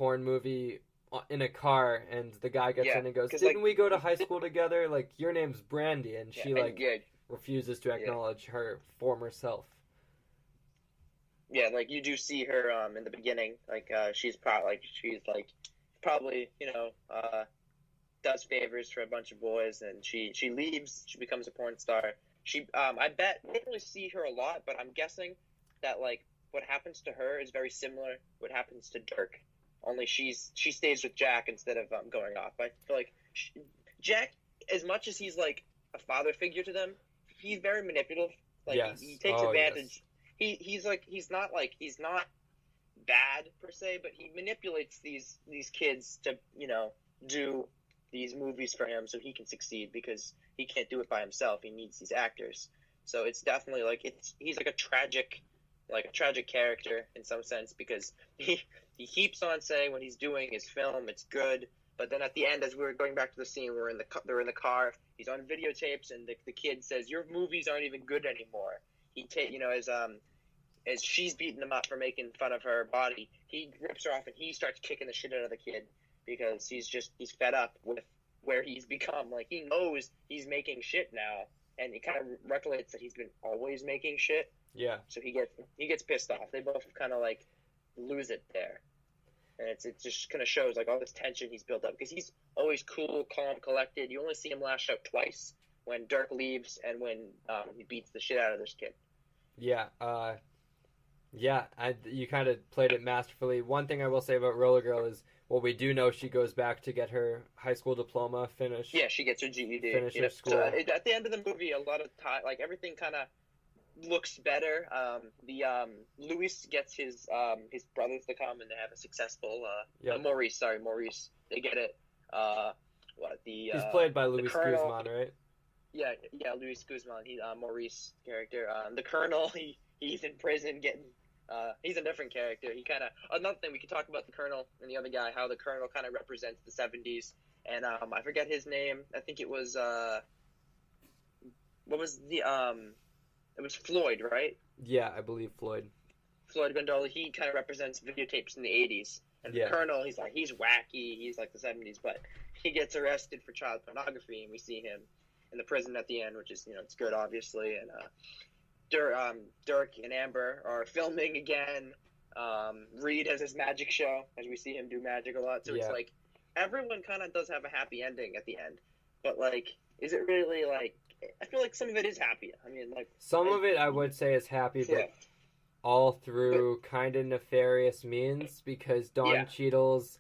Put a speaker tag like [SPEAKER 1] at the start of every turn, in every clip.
[SPEAKER 1] porn movie in a car, and the guy gets in and goes, "Didn't
[SPEAKER 2] like,
[SPEAKER 1] we go to high school together? Like, your name's Brandy," and she refuses to
[SPEAKER 2] yeah.
[SPEAKER 1] acknowledge her former self.
[SPEAKER 2] Yeah, like you do see her in the beginning, like she's probably does favors for a bunch of boys, and she leaves. She becomes a porn star. I bet we don't really see her a lot, but I'm guessing that like what happens to her is very similar what happens to Dirk, only she stays with Jack instead of going off. I feel like Jack, as much as he's like a father figure to them, he's very manipulative. Like
[SPEAKER 1] Yes.
[SPEAKER 2] he takes advantage. Yes. He's not bad per se, but he manipulates these kids to do these movies for him so he can succeed, because he can't do it by himself. He needs these actors. So it's definitely he's like a tragic character in some sense, because he keeps on saying when he's doing his film it's good, but then at the end, as we were going back to the scene, they're in the car, he's on videotapes, and the kid says, "Your movies aren't even good anymore." As she's beating him up for making fun of her body, he rips her off and he starts kicking the shit out of the kid, because he's fed up with where he's become. Like, he knows he's making shit now, and he kind of recollects that he's been always making shit.
[SPEAKER 1] Yeah.
[SPEAKER 2] So he gets pissed off. They both kind of like lose it there, and it just kind of shows like all this tension he's built up, because he's always cool, calm, collected. You only see him lash out twice, when Dirk leaves and when he beats the shit out of this kid.
[SPEAKER 1] Yeah. You kind of played it masterfully. One thing I will say about Roller Girl is, well, we do know she goes back to get her high school diploma, finish.
[SPEAKER 2] Yeah, she gets her GED.
[SPEAKER 1] Finish her school.
[SPEAKER 2] So at the end of the movie, a lot of time, like everything kind of looks better. Luis gets his brothers to come, and they have a successful Maurice. They get it.
[SPEAKER 1] He's played by Luis Guzman, right?
[SPEAKER 2] Yeah, Luis Guzman. He's Maurice character. The Colonel, he's in prison getting. He's a different character. He kind of, another thing, we could talk about the Colonel and the other guy, how the Colonel kind of represents the 70s. And I forget his name. I think it was what was the it was Floyd, right?
[SPEAKER 1] Yeah, I believe Floyd
[SPEAKER 2] Gondola. He kind of represents videotapes in the 80s. And the Colonel, he's wacky. He's like the 70s, but he gets arrested for child pornography, and we see him in the prison at the end, which is, it's good, obviously. And Dirk and Amber are filming again. Reed has his magic show, as we see him do magic a lot. So it's like everyone kind of does have a happy ending at the end. But is it really I feel like some of it is happy. I mean,
[SPEAKER 1] some of it I would say is happy, but all through kind of nefarious means, because Don Cheadle's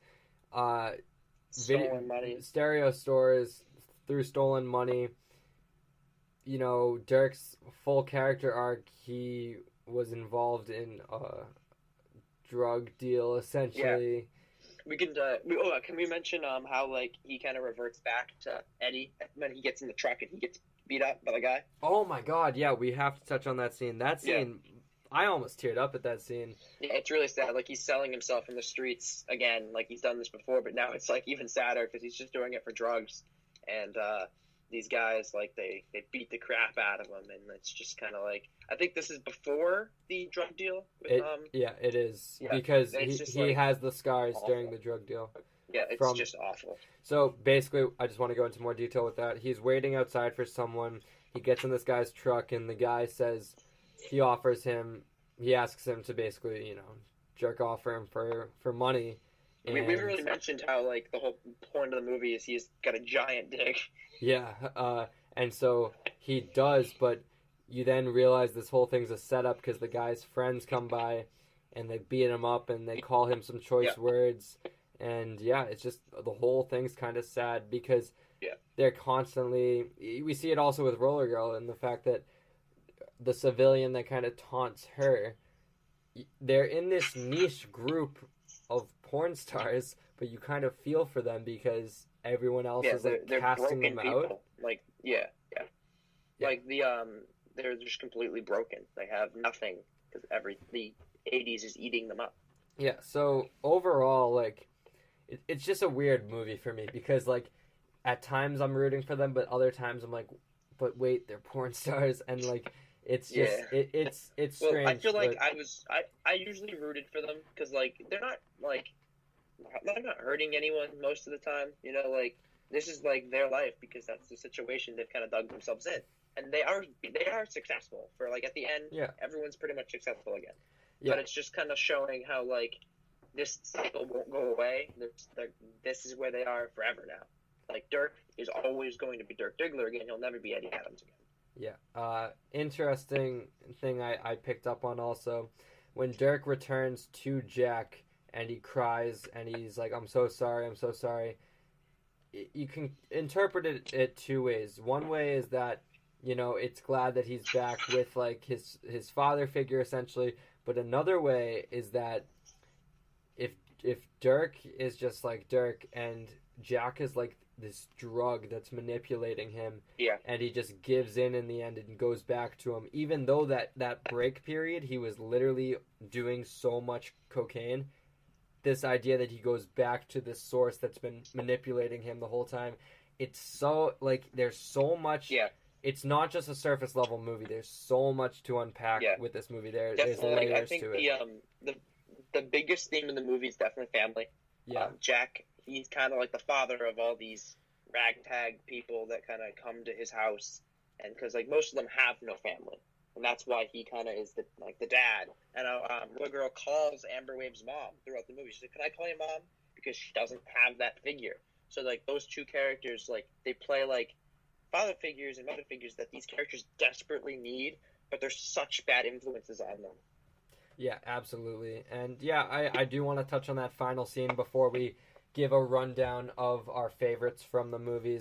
[SPEAKER 2] stolen money,
[SPEAKER 1] stereo stores through stolen money. Dirk's full character arc, he was involved in a drug deal, essentially.
[SPEAKER 2] Yeah. We can can we mention how he kind of reverts back to Eddie when he gets in the truck and he gets beat up by the guy?
[SPEAKER 1] Oh my god, yeah, we have to touch on that scene. That scene, I almost teared up at that scene.
[SPEAKER 2] Yeah, it's really sad. He's selling himself in the streets again, he's done this before, but now it's even sadder because he's just doing it for drugs. And these guys, they beat the crap out of him, and it's just kind of I think this is before the drug deal. With,
[SPEAKER 1] it is, because he has the scars awful. During the drug deal.
[SPEAKER 2] Yeah, it's just awful.
[SPEAKER 1] So basically, I just want to go into more detail with that. He's waiting outside for someone. He gets in this guy's truck, and the guy says he asks him to basically, jerk off for him for money.
[SPEAKER 2] And we haven't really mentioned how the whole point of the movie is he's got a giant dick.
[SPEAKER 1] Yeah, and so he does, but you then realize this whole thing's a setup, because the guy's friends come by and they beat him up and they call him some choice words. And it's just, the whole thing's kind of sad, because they're constantly, we see it also with Roller Girl, and the fact that the civilian that kind of taunts her, they're in this niche group of porn stars, but you kind of feel for them because everyone else is
[SPEAKER 2] they're
[SPEAKER 1] casting them
[SPEAKER 2] people.
[SPEAKER 1] out.
[SPEAKER 2] They're just completely broken. They have nothing because the 80s is eating them up.
[SPEAKER 1] Yeah, so overall, it's just a weird movie for me, because at times I'm rooting for them, but other times I'm but wait, they're porn stars, and it's just it's
[SPEAKER 2] well,
[SPEAKER 1] strange.
[SPEAKER 2] I feel I usually rooted for them because they're not they're not hurting anyone most of the time. You know, like this is like their life because that's the situation they've kind of dug themselves in, and they are successful. For like at the end,
[SPEAKER 1] Yeah.
[SPEAKER 2] everyone's pretty much successful again.
[SPEAKER 1] Yeah.
[SPEAKER 2] But it's just kind of showing how like this cycle won't go away. This is where they are forever now. Like Dirk is always going to be Dirk Diggler again. He'll never be Eddie Adams again.
[SPEAKER 1] Yeah. Interesting thing I picked up on also. When Dirk returns to Jack and he cries and he's like, I'm so sorry, I'm so sorry. You can interpret it two ways. One way is that, you know, it's glad that he's back with like his father figure essentially. But another way is that if Dirk is just like Dirk and Jack is like this drug that's manipulating him,
[SPEAKER 2] yeah,
[SPEAKER 1] and he just gives in the end and goes back to him, even though that break period he was literally doing so much cocaine, this idea that he goes back to this source that's been manipulating him the whole time, it's so like there's so much.
[SPEAKER 2] Yeah,
[SPEAKER 1] it's not just a surface level movie. There's so much to unpack with this movie. There's layers
[SPEAKER 2] I think
[SPEAKER 1] to it.
[SPEAKER 2] The biggest theme in the movie is definitely family.
[SPEAKER 1] Yeah,
[SPEAKER 2] Jack, he's kind of like the father of all these ragtag people that kind of come to his house, and because like most of them have no family, and that's why he kind of is the dad. And little girl calls Amber Wave's mom throughout the movie. She's like, "Can I call your mom?" Because she doesn't have that figure. So like those two characters, like they play like father figures and mother figures that these characters desperately need, but they're such bad influences on them.
[SPEAKER 1] Yeah, absolutely. And yeah, I do want to touch on that final scene before we give a rundown of our favorites from the movie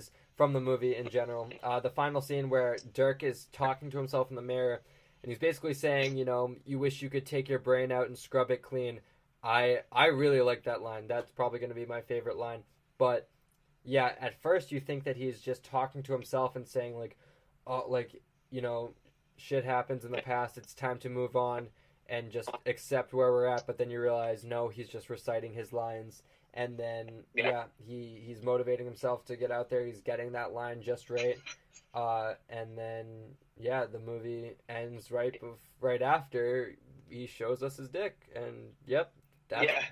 [SPEAKER 1] in general. The final scene where Dirk is talking to himself in the mirror, and he's basically saying, you know, you wish you could take your brain out and scrub it clean. I really like that line. That's probably going to be my favorite line. But yeah, at first you think that he's just talking to himself and saying like, oh, like, you know, shit happens in the past. It's time to move on and just accept where we're at. But then you realize, no, he's just reciting his lines. And then, he's motivating himself to get out there. He's getting that line just right. And then, the movie ends right after he shows us his dick. And,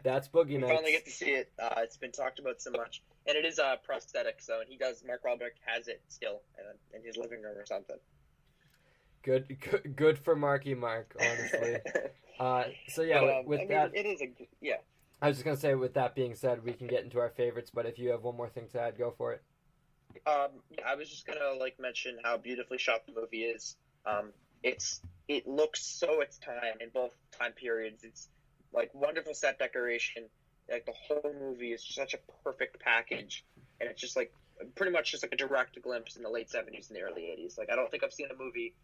[SPEAKER 1] that's Boogie Nights.
[SPEAKER 2] We finally get to see it. It's been talked about so much. And it is prosthetic, so Mark Wahlberg has it still in his living room or something.
[SPEAKER 1] Good for Marky Mark, honestly.
[SPEAKER 2] It is
[SPEAKER 1] I was just gonna say, with that being said, we can get into our favorites. But if you have one more thing to add, go for it.
[SPEAKER 2] I was just gonna mention how beautifully shot the movie is. It looks so its time in both time periods. It's like wonderful set decoration. Like the whole movie is such a perfect package, and it's just like pretty much just like a direct glimpse in the late 70s and the early 80s. Like I don't think I've seen a movie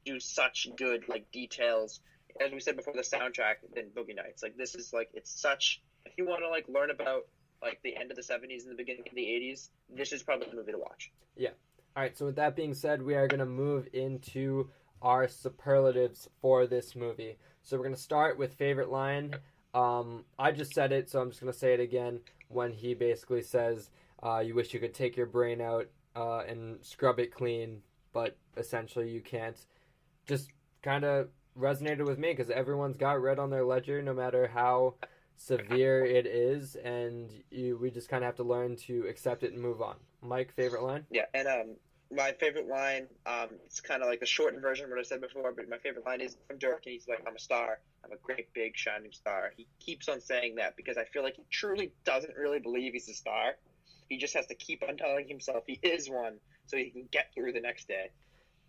[SPEAKER 2] do such good like details, as we said before, the soundtrack than Boogie Nights. Like this is like it's such. If you want to like learn about like the end of the 70s and the beginning of the 80s, this is probably the movie to watch.
[SPEAKER 1] Yeah. All right. So with that being said, we are going to move into our superlatives for this movie. So we're going to start with favorite line. I just said it, so I'm just going to say it again. When he basically says, you wish you could take your brain out and scrub it clean, but essentially you can't. Just kind of resonated with me because everyone's got red on their ledger, no matter how severe it is, and we just kind of have to learn to accept it and move on. Mike, favorite line?
[SPEAKER 2] Yeah, and my favorite line, it's kind of like the shortened version of what I said before, but my favorite line is from Dirk, and he's like, I'm a star. I'm a great, big, shining star. He keeps on saying that because I feel like he truly doesn't really believe he's a star. He just has to keep on telling himself he is one so he can get through the next day.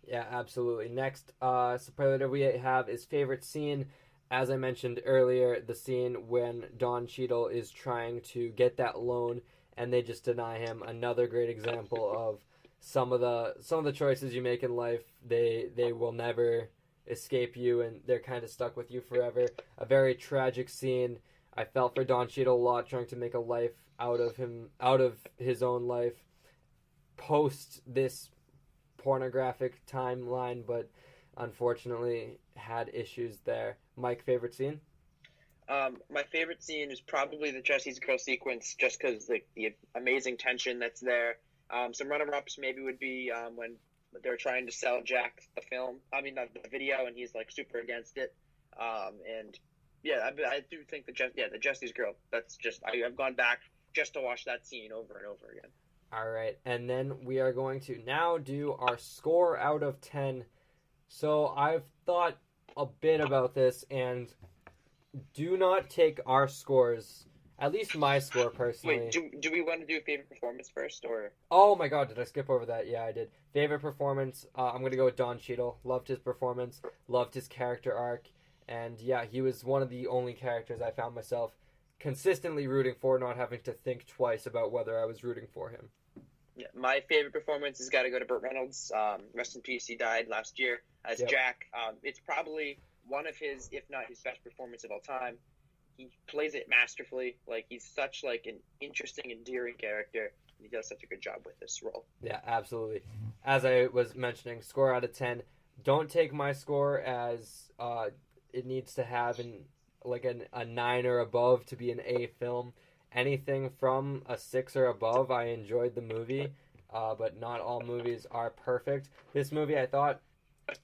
[SPEAKER 1] Yeah, absolutely. Next superlative we have is favorite scene. As I mentioned earlier, the scene when Don Cheadle is trying to get that loan and they just deny him. Another great example of some of the choices you make in life, they will never escape you, and they're kind of stuck with you forever. A very tragic scene. I felt for Don Cheadle a lot, trying to make a life out of his own life post this pornographic timeline, but unfortunately had issues there. Mike, favorite scene?
[SPEAKER 2] My favorite scene is probably the Jesse's Girl sequence, just because the amazing tension that's there. Some runner-ups maybe would be when they're trying to sell Jack the film. I mean, the video, and he's like super against it. And I do think the Jesse's girl. That's just I've gone back just to watch that scene over and over again.
[SPEAKER 1] All right, and then we are going to now do our score out of 10. So I've thought a bit about this, and do not take our scores, at least my score personally.
[SPEAKER 2] Wait, do we want to do favorite performance first, or?
[SPEAKER 1] Oh my god, did I skip over that? Yeah, I did. Favorite performance, I'm going to go with Don Cheadle. Loved his performance, loved his character arc, and yeah, he was one of the only characters I found myself consistently rooting for, not having to think twice about whether I was rooting for him.
[SPEAKER 2] Yeah, my favorite performance has got to go to Burt Reynolds. Rest in peace, he died last year as Jack. It's probably one of his, if not his best performance of all time. He plays it masterfully. Like, he's such like an interesting, endearing character. He does such a good job with this role.
[SPEAKER 1] Yeah, absolutely. As I was mentioning, score out of 10. Don't take my score as it needs to have a 9 or above to be an A film. Anything from a 6 or above, I enjoyed the movie, but not all movies are perfect. This movie, I thought,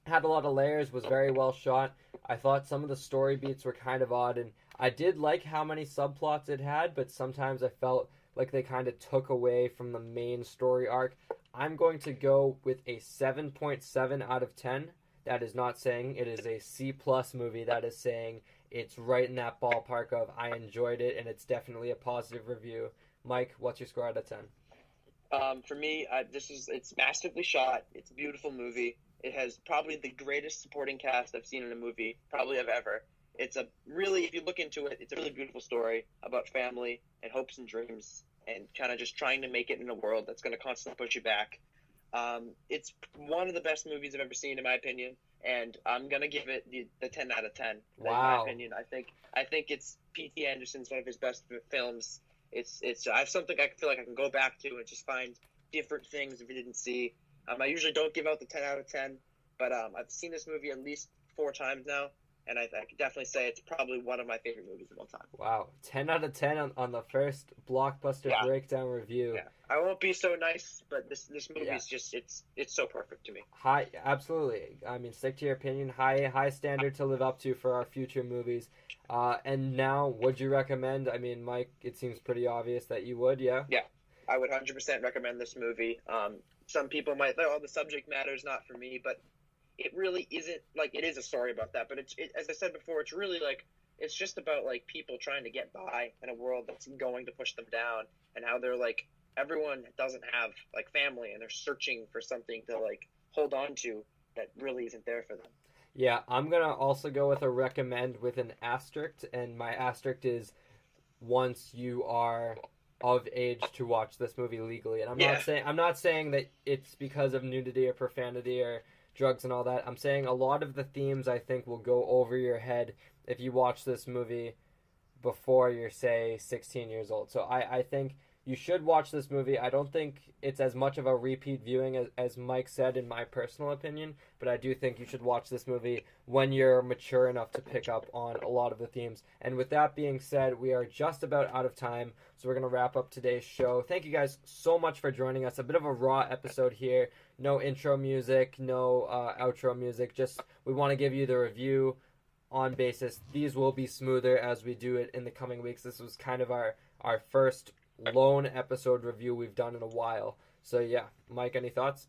[SPEAKER 1] had a lot of layers, was very well shot. I thought some of the story beats were kind of odd, and I did like how many subplots it had, but sometimes I felt like they kind of took away from the main story arc. I'm going to go with a 7.7 out of 10. That is not saying it is a C+ movie. That is saying it's right in that ballpark of I enjoyed it, and it's definitely a positive review. Mike, what's your score out of 10?
[SPEAKER 2] For me, it's masterfully shot. It's a beautiful movie. It has probably the greatest supporting cast I've seen in a movie, probably of ever. It's a really, if you look into it, it's a really beautiful story about family and hopes and dreams and kind of just trying to make it in a world that's going to constantly push you back. It's one of the best movies I've ever seen, in my opinion, and I'm going to give it the 10 out of 10.
[SPEAKER 1] Wow.
[SPEAKER 2] In my opinion, I think it's P.T. Anderson's one of his best films. I have something I feel like I can go back to and just find different things if you didn't see. I usually don't give out the 10 out of 10, but I've seen this movie at least 4 times now, and I could definitely say it's probably one of my favorite movies of all time.
[SPEAKER 1] Wow. 10 out of 10 on the first blockbuster breakdown review.
[SPEAKER 2] Yeah. I won't be so nice, but this movie is just, it's so perfect to me.
[SPEAKER 1] Absolutely. I mean, stick to your opinion. High standard to live up to for our future movies. And now, would you recommend? I mean, Mike, it seems pretty obvious that you would, yeah?
[SPEAKER 2] Yeah. I would 100% recommend this movie. Some people might think, the subject matter is not for me, but it really isn't. Like, it is a story about that, but as I said before, it's really like, it's just about like people trying to get by in a world that's going to push them down, and how they're like, everyone doesn't have like family, and they're searching for something to like hold on to that really isn't there for them.
[SPEAKER 1] Yeah, I'm gonna also go with a recommend with an asterisk, and my asterisk is once you are of age to watch this movie legally. And I'm not saying that it's because of nudity or profanity or drugs and all that. I'm saying a lot of the themes I think will go over your head if you watch this movie before you're, say, 16 years old. So I think you should watch this movie. I don't think it's as much of a repeat viewing as Mike said, in my personal opinion, but I do think you should watch this movie when you're mature enough to pick up on a lot of the themes. And with that being said, we are just about out of time, so we're going to wrap up today's show. Thank you guys so much for joining us. A bit of a raw episode here. No intro music, no outro music. Just we want to give you the review on basis. These will be smoother as we do it in the coming weeks. This was kind of our first lone episode review we've done in a while. So yeah, Mike, any thoughts?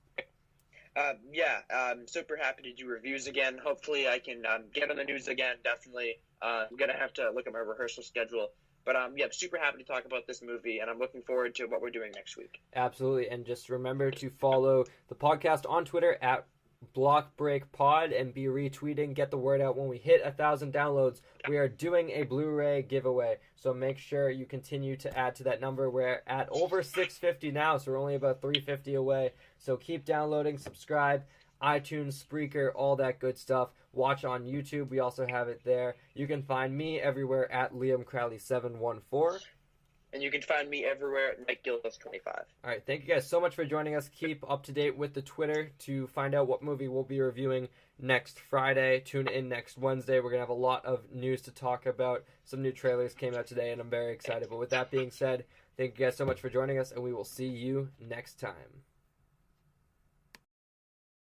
[SPEAKER 2] I'm super happy to do reviews again. Hopefully I can get on the news again. Definitely. I'm going to have to look at my rehearsal schedule. But I'm super happy to talk about this movie, and I'm looking forward to what we're doing next week.
[SPEAKER 1] Absolutely. And just remember to follow the podcast on Twitter at BlockBreakPod and be retweeting. Get the word out. When we hit 1,000 downloads, we are doing a Blu-ray giveaway. So make sure you continue to add to that number. We're at over 650 now, so we're only about 350 away. So keep downloading, subscribe, iTunes, Spreaker, all that good stuff. Watch on YouTube. We also have it there. You can find me everywhere at Liam Crowley 714.
[SPEAKER 2] And you can find me everywhere at Mike Gildas 25.
[SPEAKER 1] All right, thank you guys so much for joining us. Keep up to date with the Twitter to find out what movie we'll be reviewing next Friday. Tune in next Wednesday. We're going to have a lot of news to talk about. Some new trailers came out today, and I'm very excited. But with that being said, thank you guys so much for joining us, and we will see you next time.